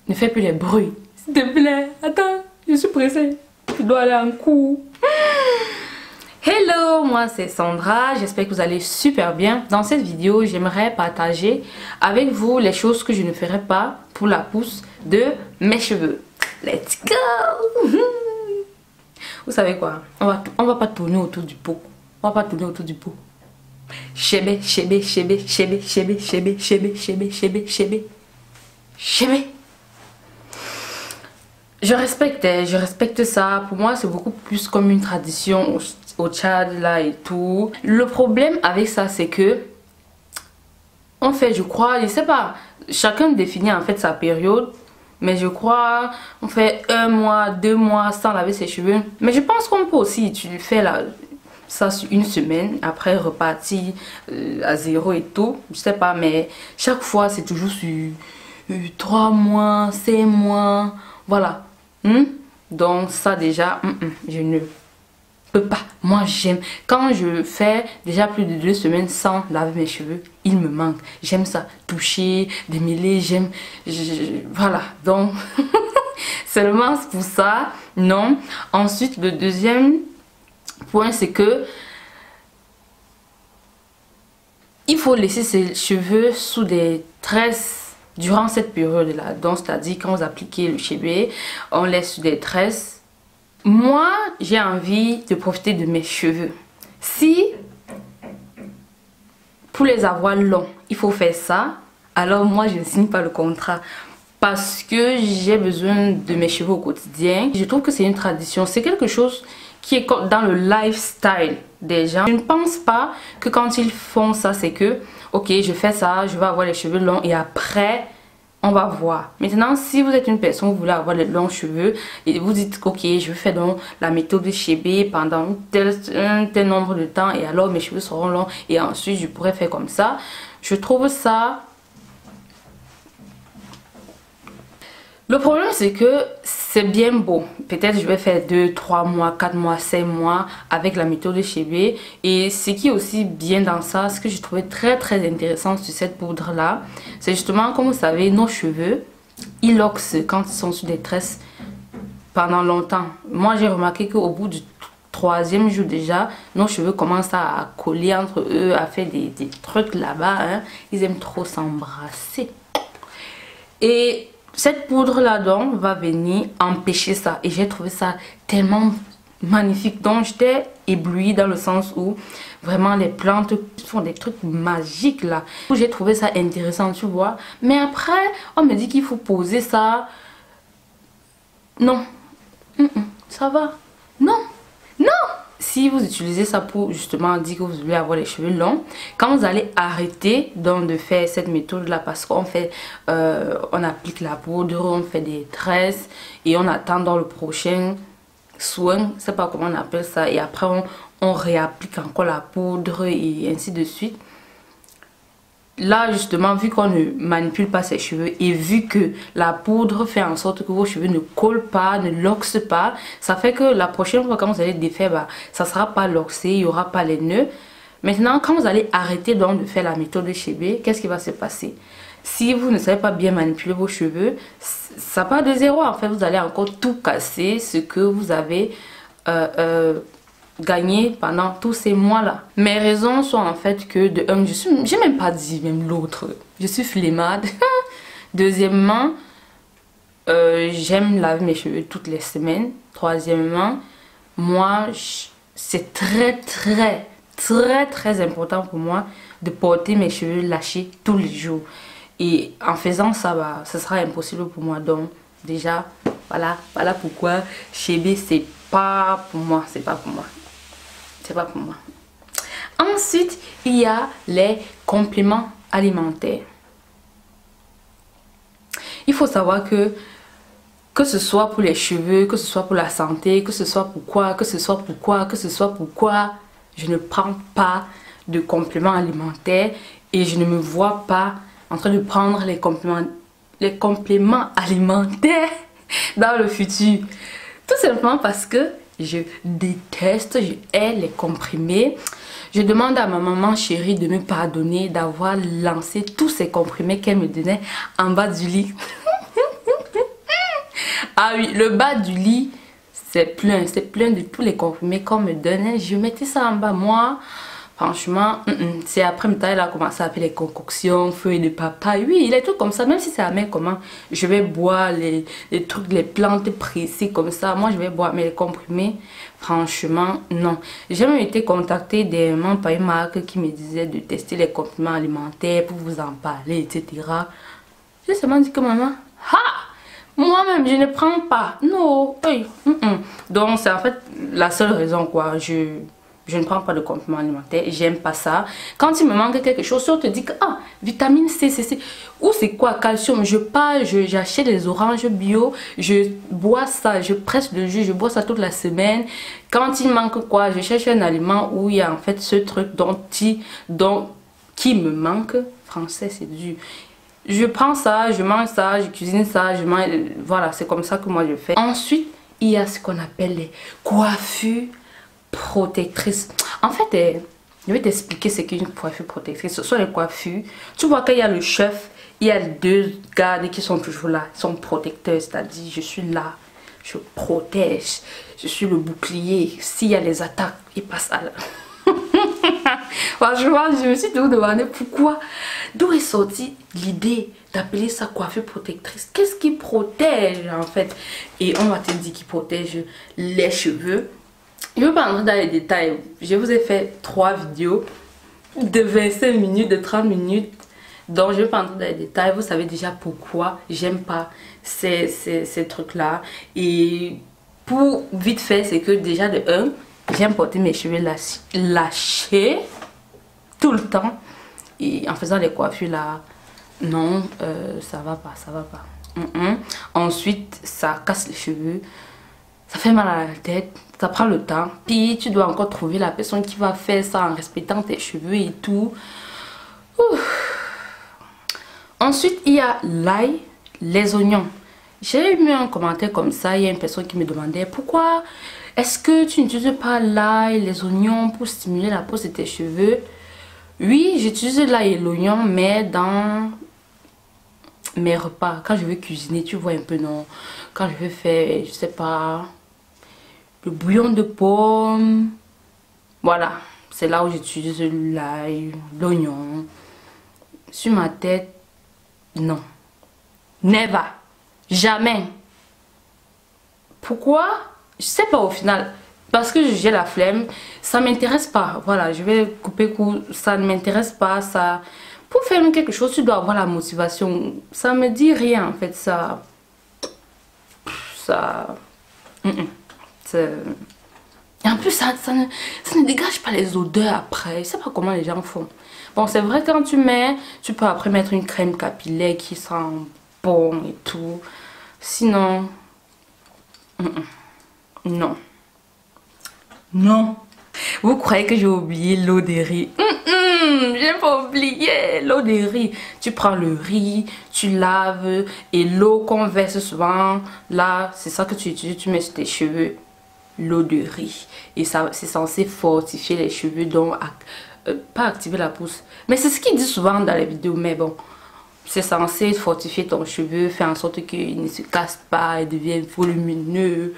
Ne fais plus les bruits. S'il te plaît, attends, je suis pressée. Je dois aller en cours. Hello, moi c'est Sandra, j'espère que vous allez super bien. Dans cette vidéo, j'aimerais partager avec vous les choses que je ne ferai pas pour la pousse de mes cheveux. Let's go! Vous savez quoi? On va pas tourner autour du pot. On va pas tourner autour du pot. Chébé, chébé, chébé, chébé, chébé, chébé, chébé, chébé, chébé, chébé, chébé. Je respecte ça. Pour moi, c'est beaucoup plus comme une tradition au Tchad là et tout. Le problème avec ça, c'est que en fait, je crois, je sais pas, chacun définit en fait sa période. Mais je crois, on fait 1 mois, 2 mois sans laver ses cheveux. Mais je pense qu'on peut aussi, tu fais ça sur 1 semaine, après repartir à 0 et tout. Je sais pas, mais chaque fois c'est toujours sur 3 mois, 5 mois, voilà. Donc ça déjà, je ne peux pas. Moi j'aime, quand je fais déjà plus de 2 semaines sans laver mes cheveux, il me manque. J'aime ça, toucher, démêler, j'aime, voilà. Donc seulement pour ça, non. Ensuite le deuxième point, c'est que il faut laisser ses cheveux sous des tresses durant cette période là. Donc c'est à dire quand vous appliquez le chébé, on laisse sous des tresses. Moi j'ai envie de profiter de mes cheveux. Si pour les avoir longs il faut faire ça, alors moi je ne signe pas le contrat. Parce que j'ai besoin de mes cheveux au quotidien. Je trouve que c'est une tradition, c'est quelque chose qui est dans le lifestyle des gens. Je ne pense pas que quand ils font ça, c'est que ok, je fais ça, je vais avoir les cheveux longs et après on va voir. Maintenant, si vous êtes une personne, vous voulez avoir les longs cheveux et vous dites ok, je vais faire donc la méthode de chébé pendant un tel nombre de temps et alors mes cheveux seront longs et ensuite je pourrais faire comme ça. Je trouve ça... Le problème c'est que c'est bien beau. Peut-être je vais faire 2, 3 mois, 4 mois, 5 mois avec la méthode de chébé. Et ce qui est aussi bien dans ça, ce que je trouvais très intéressant sur cette poudre là, c'est justement comme vous savez, nos cheveux, ils loxent quand ils sont sur des tresses pendant longtemps. Moi j'ai remarqué qu'au bout du 3e jour déjà, nos cheveux commencent à coller entre eux, à faire des trucs là-bas. Ils aiment trop s'embrasser. Et cette poudre là donc va venir empêcher ça et j'ai trouvé ça tellement magnifique. Donc j'étais éblouie dans le sens où vraiment les plantes font des trucs magiques là. J'ai trouvé ça intéressant, tu vois. Mais après on me dit qu'il faut poser ça. Non, ça va. Non, non. Si vous utilisez ça pour justement dire que vous voulez avoir les cheveux longs, quand vous allez arrêter donc de faire cette méthode là, parce qu'on fait on applique la poudre, on fait des tresses et on attend dans le prochain soin, je sais pas comment on appelle ça, et après on réapplique encore la poudre et ainsi de suite. Là justement, vu qu'on ne manipule pas ses cheveux et vu que la poudre fait en sorte que vos cheveux ne collent pas, ne loxent pas, ça fait que la prochaine fois quand vous allez défaire, bah, ça sera pas loxé, il n'y aura pas les nœuds. Maintenant quand vous allez arrêter donc de faire la méthode de chébé, qu'est-ce qui va se passer? Si vous ne savez pas bien manipuler vos cheveux, ça part de zéro en fait, vous allez encore tout casser ce que vous avez gagné pendant tous ces mois là. Mes raisons sont en fait que de un, j'ai même pas dit même l'autre, je suis flemmade. Deuxièmement, j'aime laver mes cheveux toutes les semaines. Troisièmement, moi c'est très important pour moi de porter mes cheveux lâchés tous les jours et en faisant ça, bah, ce sera impossible pour moi. Donc déjà voilà pourquoi chébé c'est pas pour moi, c'est pas pour moi. C'est pas pour moi. Ensuite, il y a les compléments alimentaires. Il faut savoir que ce soit pour les cheveux, que ce soit pour la santé, que ce soit pourquoi, je ne prends pas de compléments alimentaires et je ne me vois pas en train de prendre les compléments alimentaires dans le futur. Tout simplement parce que je déteste, je hais les comprimés. Je demande à ma maman chérie de me pardonner d'avoir lancé tous ces comprimés qu'elle me donnait en bas du lit. Ah oui, le bas du lit, c'est plein de tous les comprimés qu'on me donnait. Je mettais ça en bas, moi. Franchement, c'est après temps elle a commencé à faire les concoctions, feuilles de papaye. Oui, les trucs comme ça, même si c'est à main comment, je vais boire les trucs, les plantes pressées comme ça. Moi, je vais boire, mais les comprimés, franchement, non. J'ai même été contactée des membres par une marque qui me disait de tester les compléments alimentaires pour vous en parler, etc. J'ai seulement dit que maman, ha! Moi-même, je ne prends pas. Non, oui. Donc, c'est en fait la seule raison, quoi. Je ne prends pas de compléments alimentaires. J'aime pas ça. Quand il me manque quelque chose, on te dit que, ah, vitamine C, ou c'est quoi, calcium. Je pars, j'achète des oranges bio, je bois ça, je presse le jus, je bois ça toute la semaine. Quand il manque quoi, je cherche un aliment où il y a en fait ce truc qui me manque. Français, c'est dur. Je prends ça, je mange ça, je cuisine ça, je mange. Voilà, c'est comme ça que moi je fais. Ensuite, il y a ce qu'on appelle les coiffures protectrices. En fait, je vais t'expliquer ce qu'est une coiffure protectrice. Ce sont les coiffures. Tu vois qu'il y a le chef, il y a les deux gardes qui sont toujours là. Ils sont protecteurs, c'est-à-dire je suis là, je protège, je suis le bouclier. S'il y a les attaques, ils passent à là. Franchement, je me suis toujours demandé pourquoi, d'où est sortie l'idée d'appeler ça coiffure protectrice. Qu'est-ce qui protège en fait? Et on va te dire qu'il protège les cheveux. Je ne vais pas entrer dans les détails. Je vous ai fait 3 vidéos de 25 minutes, de 30 minutes. Donc je ne vais pas entrer dans les détails. Vous savez déjà pourquoi j'aime pas ces trucs-là. Et pour vite fait, c'est que déjà de 1, j'aime porter mes cheveux lâchés tout le temps. Et en faisant les coiffures là, non, ça va pas, ça va pas. Ensuite, ça casse les cheveux. Ça fait mal à la tête. Ça prend le temps. Puis tu dois encore trouver la personne qui va faire ça en respectant tes cheveux et tout. Ensuite, il y a l'ail, les oignons. J'ai eu un commentaire comme ça. Il y a une personne qui me demandait pourquoi est-ce que tu n'utilises pas l'ail, les oignons pour stimuler la peau de tes cheveux. Oui, j'utilise l'ail et l'oignon, mais dans mes repas. Quand je veux cuisiner, tu vois un peu, non? Quand je veux faire, je sais pas, le bouillon de pomme. Voilà, c'est là où j'utilise l'ail, l'oignon. Sur ma tête, non. Never. Jamais. Pourquoi? Je sais pas au final. Parce que j'ai la flemme. Ça m'intéresse pas. Voilà, je vais couper court. Ça ne m'intéresse pas. Ça... Pour faire quelque chose, tu dois avoir la motivation. Ça me dit rien en fait. Ça... Et en plus, ça ne dégage pas les odeurs après. Je sais pas comment les gens font. Bon, c'est vrai quand tu mets, tu peux après mettre une crème capillaire qui sent bon et tout. Sinon, non. Non. Vous croyez que j'ai oublié l'eau de riz? J'ai pas oublié l'eau de riz. Tu prends le riz, tu laves et l'eau qu'on verse souvent, là, c'est ça que tu utilises, tu mets sur tes cheveux. L'eau de riz. Et ça, c'est censé fortifier les cheveux, donc pas activer la pousse. Mais c'est ce qu'ils disent souvent dans les vidéos, mais bon. C'est censé fortifier ton cheveu, faire en sorte qu'il ne se casse pas, il devienne volumineux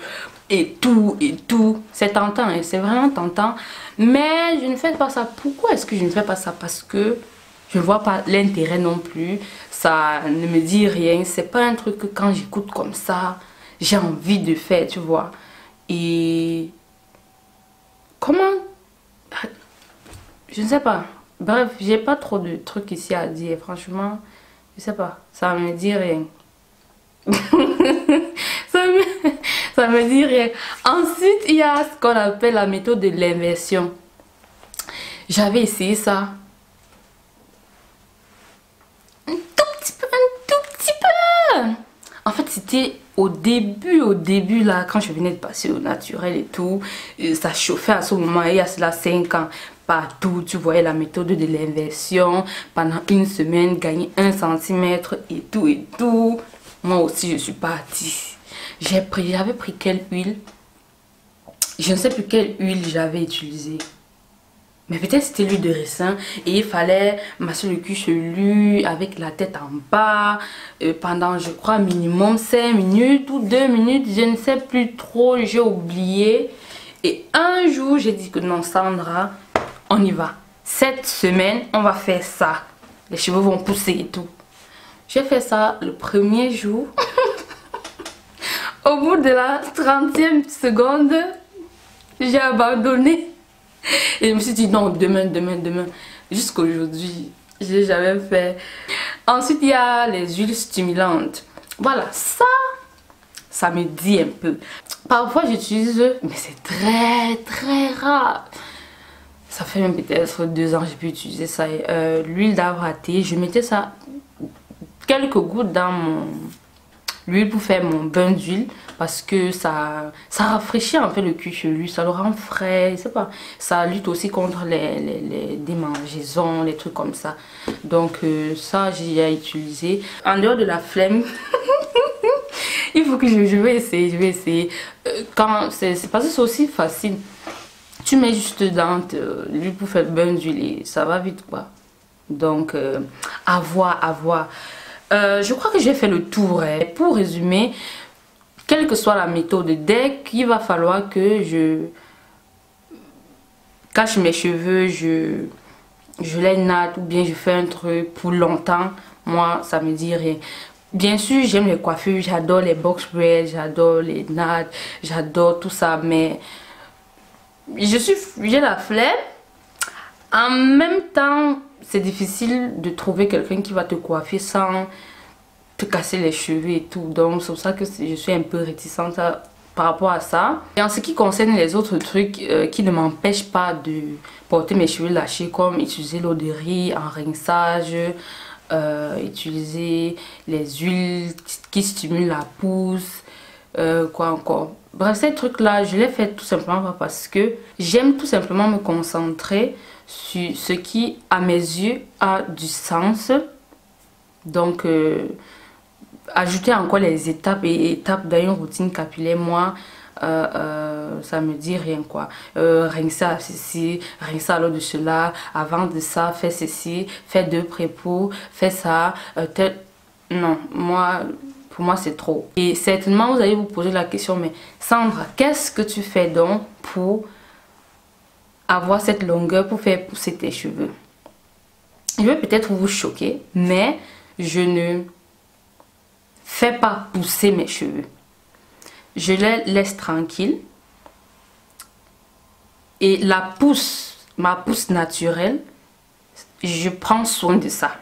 et tout et tout. C'est tentant, hein, c'est vraiment tentant. Mais je ne fais pas ça. Pourquoi est-ce que je ne fais pas ça? Parce que je ne vois pas l'intérêt non plus. Ça ne me dit rien. C'est pas un truc que quand j'écoute comme ça, j'ai envie de faire, tu vois. Et comment? Je ne sais pas. Bref, j'ai pas trop de trucs ici à dire. Franchement, je sais pas. Ça me dit rien. ça me dit rien. Ensuite, il y a ce qu'on appelle la méthode de l'inversion. J'avais essayé ça. Un tout petit peu. En fait, c'était au début là, quand je venais de passer au naturel et tout, ça chauffait à ce moment, il y a cela 5 ans. Partout, tu voyais la méthode de l'inversion. Pendant une semaine, gagner 1 centimètre et tout et tout. Moi aussi, je suis partie. J'avais pris quelle huile? Je ne sais plus quelle huile j'avais utilisée. Mais peut-être c'était l'huile de ricin et il fallait masser le cuir chevelu avec la tête en bas pendant, je crois, minimum 5 minutes ou 2 minutes. Je ne sais plus trop, j'ai oublié. Et un jour, j'ai dit que non, Sandra, on y va. Cette semaine, on va faire ça. Les cheveux vont pousser et tout. J'ai fait ça le premier jour. Au bout de la 30e seconde, j'ai abandonné. Et je me suis dit non, demain. Jusqu'aujourd'hui, j'ai jamais fait. Ensuite, il y a les huiles stimulantes. Voilà, ça me dit un peu. Parfois, j'utilise, mais c'est très rare. Ça fait même peut-être 2 ans que j'ai pu utiliser ça. L'huile d'arbre à thé, je mettais ça quelques gouttes dans l'huile pour faire mon bain d'huile parce que ça rafraîchit un peu le cuir chevelu, ça le rend frais, je sais pas, ça lutte aussi contre les démangeaisons, les trucs comme ça. Donc ça j'ai utilisé. En dehors de la flemme, il faut que je vais essayer. Quand c'est parce que c'est aussi facile. Tu mets juste dans l'huile pour faire le bain d'huile et ça va vite quoi. Donc à voir. Je crois que j'ai fait le tour. Pour résumer, quelle que soit la méthode, dès qu'il va falloir que je cache mes cheveux, je les natte ou bien je fais un truc pour longtemps, moi ça me dit rien. Bien sûr, j'aime les coiffures, j'adore les box braids, j'adore les nattes, j'adore tout ça, mais j'ai la flemme. En même temps, c'est difficile de trouver quelqu'un qui va te coiffer sans te casser les cheveux et tout. Donc c'est pour ça que je suis un peu réticente par rapport à ça. Et en ce qui concerne les autres trucs qui ne m'empêchent pas de porter mes cheveux lâchés, comme utiliser l'eau de riz en rinçage, utiliser les huiles qui stimulent la pousse, quoi encore. Bref, ces trucs là je les fais tout simplement parce que j'aime tout simplement me concentrer sur ce qui à mes yeux a du sens. Donc ajouter encore les étapes et étapes dans une routine capillaire, moi ça me dit rien quoi. Rincer à ceci, rincer à l'eau de cela, avant de ça fais ceci, fais 2 pré-pots, fais ça, non, pour moi c'est trop. Et certainement vous allez vous poser la question, mais Sandra, qu'est-ce que tu fais donc pour avoir cette longueur, pour faire pousser tes cheveux? Je vais peut-être vous choquer, mais je ne fais pas pousser mes cheveux. Je les laisse tranquilles. Et ma pousse naturelle, je prends soin de ça.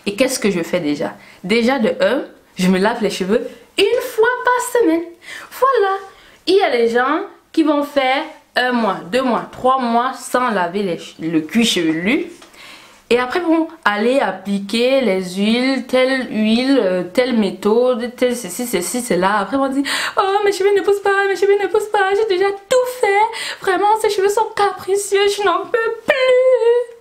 Et qu'est-ce que je fais déjà? Déjà de 1, je me lave les cheveux 1 fois par semaine. Voilà. Il y a les gens qui vont faire 1 mois, 2 mois, 3 mois sans laver le cuir chevelu. Et après vont aller appliquer les huiles, telle méthode, telle ceci, cela. Après vont dire, oh mes cheveux ne poussent pas, j'ai déjà tout fait. Vraiment ces cheveux sont capricieux, je n'en peux plus.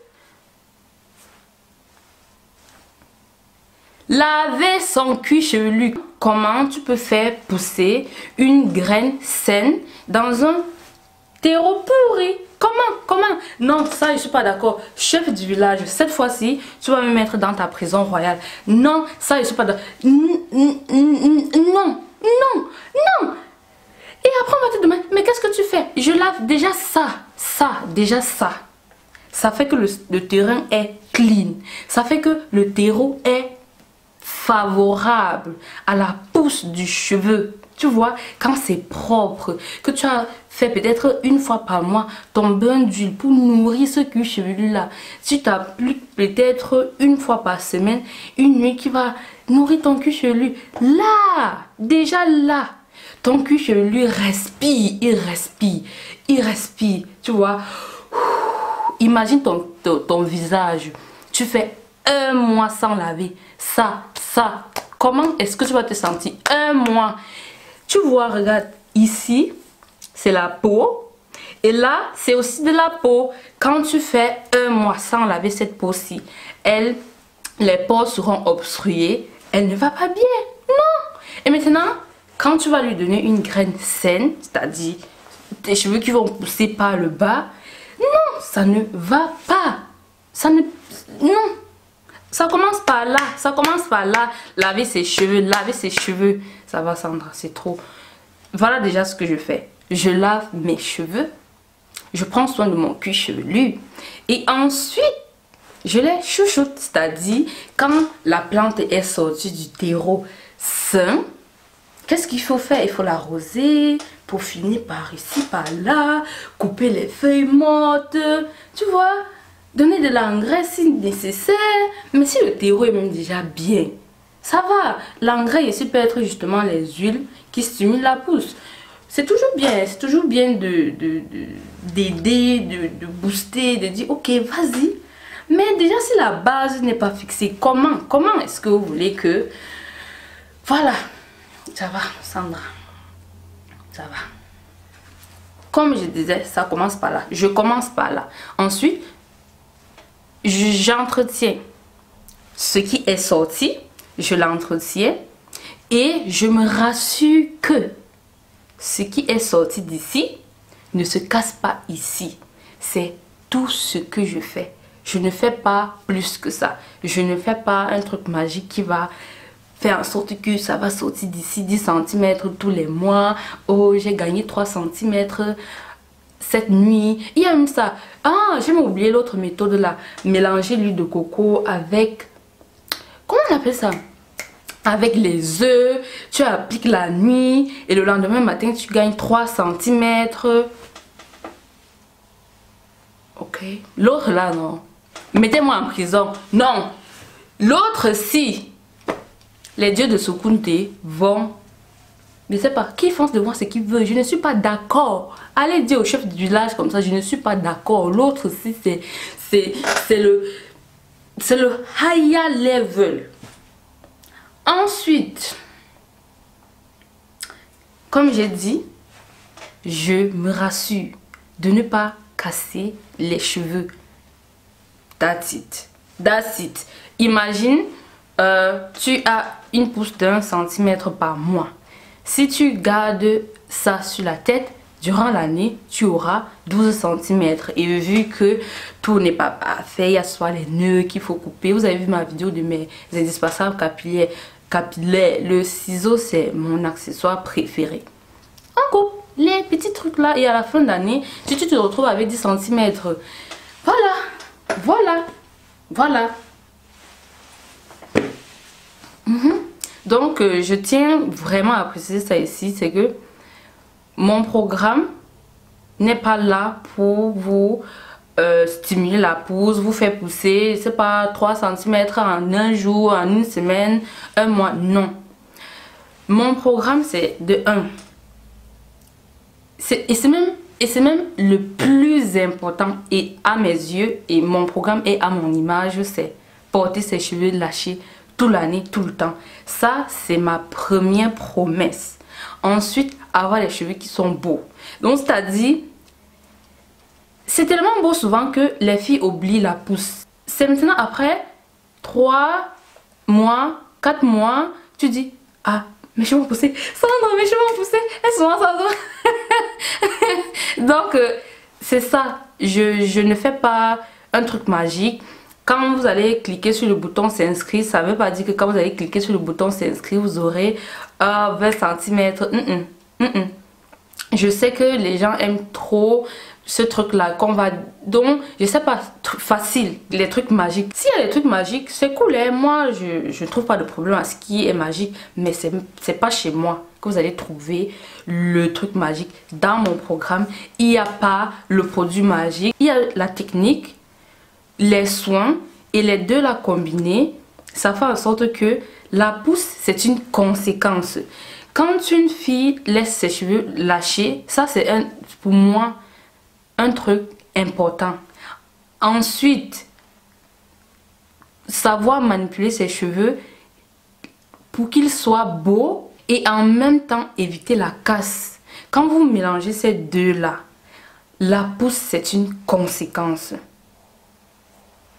Laver son cuir chevelu. Comment tu peux faire pousser une graine saine dans un terreau pourri? Comment? Non, ça je suis pas d'accord. Chef du village, cette fois-ci, tu vas me mettre dans ta prison royale. Non, ça je suis pas d'accord. Non. Et après on va te demander, mais qu'est-ce que tu fais? Je lave déjà ça. Ça fait que le terrain est clean. Ça fait que le terreau est favorable à la pousse du cheveu. Tu vois, quand c'est propre, que tu as fait peut-être 1 fois par mois ton bain d'huile pour nourrir ce cuir chevelu là, tu t'appliques peut-être 1 fois par semaine une huile qui va nourrir ton cuir chevelu. Là, déjà là, ton cuir chevelu respire, il respire, tu vois. Imagine ton visage, tu fais 1 mois sans laver, ça, comment est-ce que tu vas te sentir 1 mois? Tu vois, regarde, ici, c'est la peau. Et là, c'est aussi de la peau. Quand tu fais 1 mois sans laver cette peau-ci, les pores seront obstrués. Elle ne va pas bien. Non. Et maintenant, quand tu vas lui donner une graine saine, c'est-à-dire tes cheveux qui vont pousser par le bas, non, ça ne va pas. Ça ne... Non. Ça commence par là. Ça commence par là. Laver ses cheveux. Laver ses cheveux. Ça va, Sandra. C'est trop. Voilà déjà ce que je fais. Je lave mes cheveux. Je prends soin de mon cuir chevelu. Et ensuite, je les chouchoute. C'est-à-dire, quand la plante est sortie du terreau sain, qu'est-ce qu'il faut faire? Il faut l'arroser pour finir par ici, par là, couper les feuilles mortes, tu vois, donner de l'engrais si nécessaire. Mais si le terreau est même déjà bien, ça va. L'engrais ici peut être justement les huiles qui stimulent la pousse. C'est toujours bien d'aider, de booster, de dire ok, vas-y. Mais déjà si la base n'est pas fixée, comment est-ce que vous voulez que... Voilà. Ça va, Sandra. Ça va. Comme je disais, ça commence par là. Je commence par là. Ensuite, j'entretiens ce qui est sorti. Je l'entretiens. Et je me rassure que ce qui est sorti d'ici ne se casse pas ici. C'est tout ce que je fais. Je ne fais pas plus que ça. Je ne fais pas un truc magique qui va... faire en sorte que ça va sortir d'ici 10 cm tous les mois. Oh, j'ai gagné 3 cm cette nuit. Il y a même ça. Ah, j'ai oublié l'autre méthode là. Mélanger l'huile de coco avec... Comment on appelle ça? Avec les œufs. Tu appliques la nuit et le lendemain matin, tu gagnes 3 cm. Ok. L'autre là, non. Mettez-moi en prison. Non. L'autre, si... Les dieux de Sokunte vont... Je ne sais pas, qui fonce de moi ce qu'il veut. Je ne suis pas d'accord. Allez dire au chef du village comme ça, je ne suis pas d'accord. L'autre aussi, c'est le higher level. Ensuite, comme j'ai dit, je me rassure de ne pas casser les cheveux. That's it. That's it. Imagine... tu as une pousse d'1 cm par mois. Si tu gardes ça sur la tête, durant l'année, tu auras 12 cm. Et vu que tout n'est pas parfait, il y a soit les nœuds qu'il faut couper. Vous avez vu ma vidéo de mes indispensables capillaires. Le ciseau, c'est mon accessoire préféré. On coupe les petits trucs là et à la fin d'année, si tu te retrouves avec 10 cm, voilà. Donc je tiens vraiment à préciser ça ici, c'est que mon programme n'est pas là pour vous stimuler la pousse, vous faire pousser, c'est pas 3 cm en un jour, en une semaine, un mois, non. Mon programme c'est de 1. Et c'est même le plus important et à mes yeux, et mon programme est à mon image, c'est porter ses cheveux lâchés toute l'année, tout le temps. Ça, c'est ma première promesse. Ensuite, avoir les cheveux qui sont beaux. Donc, c'est-à-dire, c'est tellement beau souvent que les filles oublient la pousse. C'est maintenant après 3 mois, 4 mois, tu dis, ah, mes cheveux ont poussé. Sandra, mes cheveux ont poussé. Elles sont Sandra. Donc, c'est ça. Je ne fais pas un truc magique. Quand vous allez cliquer sur le bouton s'inscrire, ça ne veut pas dire que quand vous allez cliquer sur le bouton s'inscrire, vous aurez 20 cm. Je sais que les gens aiment trop ce truc là qu'on va... Donc, je sais pas, facile, les trucs magiques. S'il y a des trucs magiques, c'est cool. Hein? Moi, je ne trouve pas de problème à ce qui est magique. Mais c'est pas chez moi que vous allez trouver le truc magique. Dans mon programme, il n'y a pas le produit magique. Il y a la technique, les soins et les deux là combinés, ça fait en sorte que la pousse c'est une conséquence. Quand une fille laisse ses cheveux lâchés, ça c'est pour moi un truc important. Ensuite, savoir manipuler ses cheveux pour qu'ils soient beaux et en même temps éviter la casse. Quand vous mélangez ces deux là, la pousse c'est une conséquence.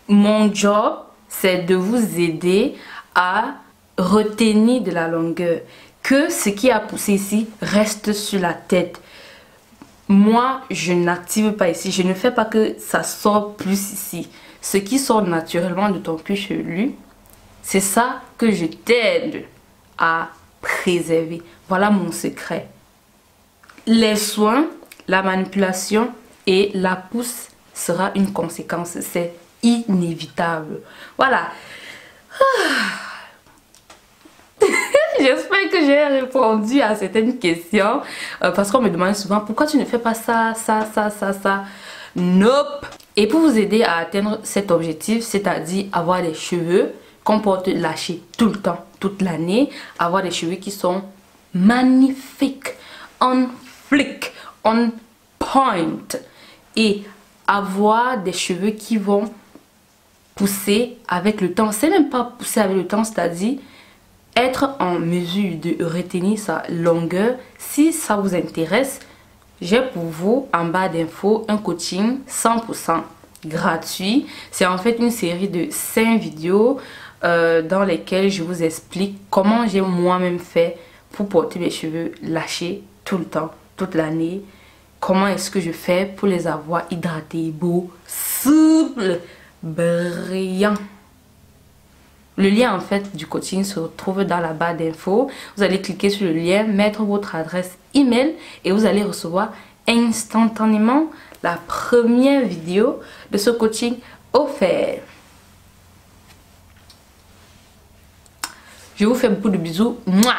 Mon job, c'est de vous aider à retenir de la longueur. Que ce qui a poussé ici reste sur la tête. moi, je n'active pas ici. Je ne fais pas que ça sort plus ici. Ce qui sort naturellement de ton cuir chevelu, c'est ça que je t'aide à préserver. Voilà mon secret. Les soins, la manipulation et la pousse sera une conséquence. C'est inévitable. Voilà. J'espère que j'ai répondu à certaines questions. Parce qu'on me demande souvent pourquoi tu ne fais pas ça. Nope. Et pour vous aider à atteindre cet objectif, c'est-à-dire avoir des cheveux qu'on porte lâchés tout le temps, toute l'année, avoir des cheveux qui sont magnifiques, on flick, on point, et avoir des cheveux qui vont pousser avec le temps. C'est même pas pousser avec le temps, c'est-à-dire être en mesure de retenir sa longueur. Si ça vous intéresse, j'ai pour vous en bas d'infos un coaching 100% gratuit. C'est en fait une série de 5 vidéos dans lesquelles je vous explique comment j'ai moi-même fait pour porter mes cheveux lâchés tout le temps, toute l'année. Comment est-ce que je fais pour les avoir hydratés, beaux, souples, brillants. Le lien en fait du coaching se retrouve dans la barre d'infos. Vous allez cliquer sur le lien, mettre votre adresse email et vous allez recevoir instantanément la première vidéo de ce coaching offert. Je vous fais beaucoup de bisous. Mouah!